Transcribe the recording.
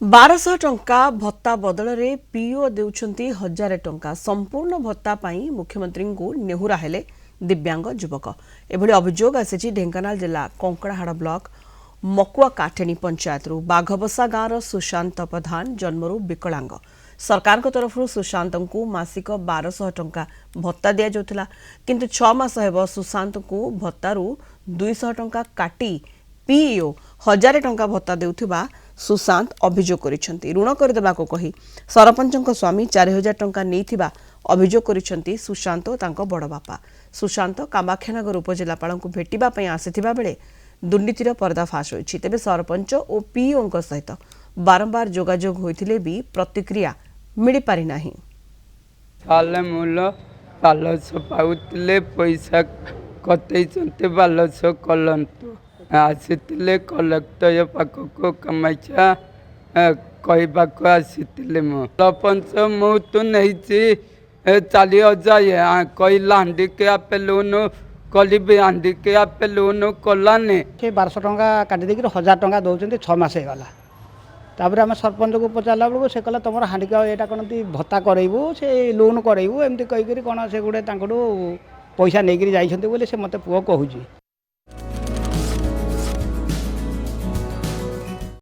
1200 टंका भत्ता बदल रे पीओ देउछंती 1000 टंका संपूर्ण भत्ता पाई मुख्यमंत्री को नेहुरा हेले दिव्यांग युवक एभली अभियोग आसी ढेंकानाल जिला कंकड़ाहाड़ ब्लॉक मकुआ काठेणी पंचायत बाघबसा गाँव सुशांत प्रधान जन्मरू विकलांग सरकार तरफ सुशांत को मासिक 1200 टंका भत्ता दि जाउथिला किंतु 6 मास हेब सुशांत को भत्तारू 200 टंका काटी पीओ 1000 टंका भत्ता देउथिबा सुशांत अभियोग करिसेंती ऋण करदेबाको कही सरपंचक स्वामी 4000 टंका नैथिबा अभियोग करिसेंती सुशांत और तांको बड़ बापा सुशांत कामाख्यानगर उपजिलापाल को भेटिबा पई आसिथिबा बेले दुर्नीतिर पर्दाफाश होइछि तेबे सरपंच और पीओ सहित बारंबार जोगाजोग होइथिले भी प्रतिक्रिया मिली पारि नाही। साले मूल 1200 पाउतले पैसा कतैचंते 1200 कलंतु आसितले कलेक्टर पाखक कमाइछा कहबाक आसितले मो सरपंच मु तो नहीं 40,000 कहला हांडी के आपे लोन कली हांडी के आपे लोन कलाने 1200 टंका काटी देकर 1000 टंका दौरान 6 मास होगा तापर आम सरपंच को पचारा बेलू से कहला तुम हांडिका यहाँ कौन भत्ता करेबू से लोन करेबू एमती कहीकि कौन से गोटे पैसा नहीं जाइए बोले से मत पुओ कहूँ